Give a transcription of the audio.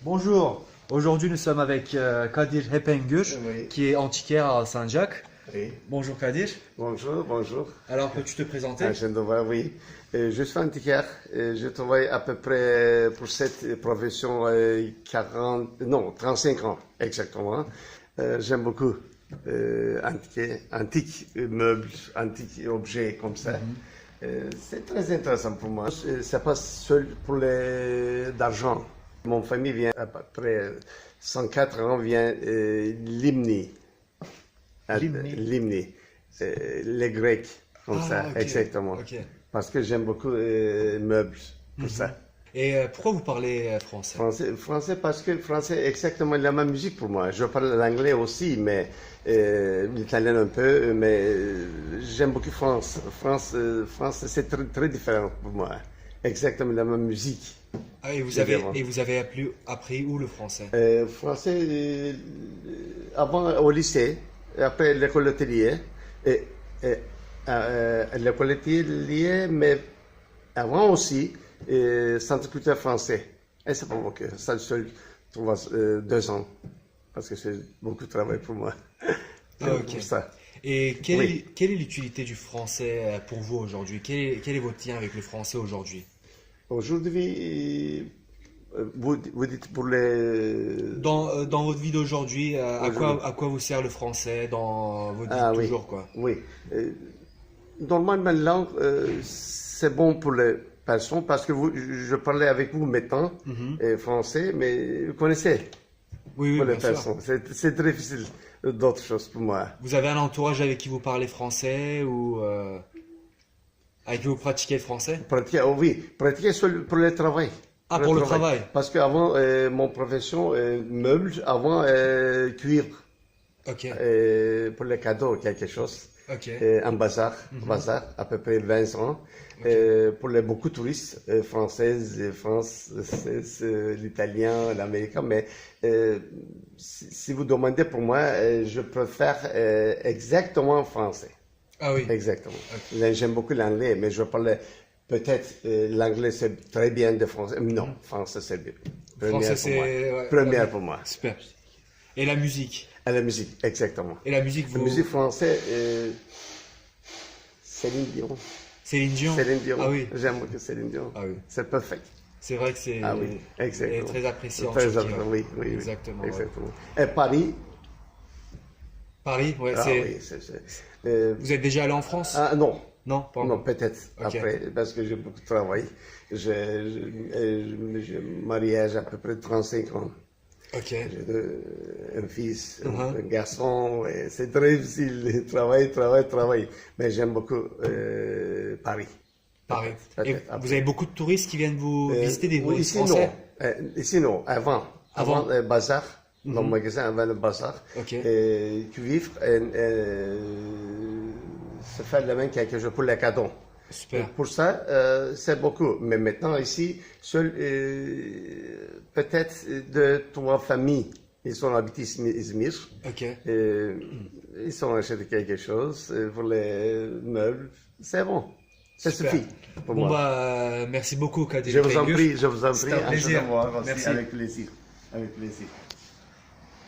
Bonjour, aujourd'hui nous sommes avec Kadir Hepengür Oui. qui est antiquaire à Saint-Jacques. Oui. Bonjour Kadir. Bonjour, bonjour. Alors peux-tu te présenter? Je devrais, oui. Je suis antiquaire. Je travaille à peu près pour cette profession 35 ans exactement. J'aime beaucoup antiques meubles, antiques objets comme ça. C'est très intéressant pour moi. C'est pas seul pour d'argent. Mon famille vient à peu près 104 ans, vient Limni. Limni. Les Grecs, comme ça, ok. exactement. Ok. Parce que j'aime beaucoup meubles, pour ça. Et pourquoi vous parlez français? Français parce que français est exactement la même musique pour moi. Je parle l'anglais aussi, mais l'italien un peu, mais j'aime beaucoup France. France, c'est très, très différent pour moi. Exactement la même musique. Ah, et vous avez appris où le français? Français, avant au lycée, après l'école hôtelière, l'école hôtelière, mais avant aussi, centre culturel français. Et c'est pas moi que ça seul 2 ans, parce que c'est beaucoup de travail pour moi. Ah, ok. Pour ça. Et Oui. quelle est l'utilité du français pour vous aujourd'hui? Quel est votre lien avec le français aujourd'hui? Aujourd'hui, vous dites pour les... Dans votre vie d'aujourd'hui, Aujourd'hui. à quoi vous sert le français dans votre vie Ah de oui, toujours, quoi? oui. Normalement, la langue, c'est bon pour les personnes parce que je parlais avec vous maintenant français, mais vous connaissez Oui, pour les bien sûr. personnes. C'est très difficile d'autres choses pour moi. Vous avez un entourage avec qui vous parlez français ou avec qui vous pratiquez le français? Pratiquer, oh oui, pratiquer seul pour le travail. Ah, pour le travail. Parce qu'avant, mon profession, meubles, avant, cuivre, Ok, pour les cadeaux, quelque chose. ok, Un bazar, à peu près 20 ans. Pour beaucoup de touristes, françaises, l'italien, l'américain, mais si vous demandez pour moi, je préfère exactement français. Ah oui, Exactement. J'aime beaucoup l'anglais, mais je parle peut-être l'anglais c'est très bien de français. Non, français c'est bien. français Première pour moi. c'est... ouais, Première pour moi. super. Et la musique? Et la musique, exactement. Et la musique, La vous... musique française, Céline Dion. Céline Dion? Céline Dion. Ah oui, J'aime beaucoup Céline Dion. ah oui. C'est parfait. C'est vrai que c'est Ah oui, exactement. très apprécié en Très Turquie. apprécié, oui, oui, oui. Exactement, ouais. Exactement. Et Paris, Paris, ouais, ah c'est... oui, Vous êtes déjà allé en France? ah non, Non, pas non, encore. peut-être Ok. après, parce que j'ai beaucoup travaillé. J'ai mariage à peu près 35 ans. Ok, J'ai un fils, Uh-huh. un garçon, et c'est très difficile, travail. Mais j'aime beaucoup Paris. Paris. Peut-être Et après. vous avez beaucoup de touristes qui viennent vous visiter des Oui, touristes ici français? non. Ici non, avant. Avant. Avant le bazar, dans le magasin, avant le bazar. Ok. Cuivre, se faire le même quelque chose pour les cadeaux. Super. Pour ça, c'est beaucoup. Mais maintenant, ici, seul, peut-être 2, 3 familles, ils sont habités Izmir. Ok. Ils sont achetés quelque chose pour les meubles. C'est bon. Ça Super. suffit pour Bon moi. bah merci beaucoup Kadir Je vous en Hepengür. prie, je vous en prie. C'était un plaisir. À revoir aussi, Merci. avec plaisir. Avec plaisir.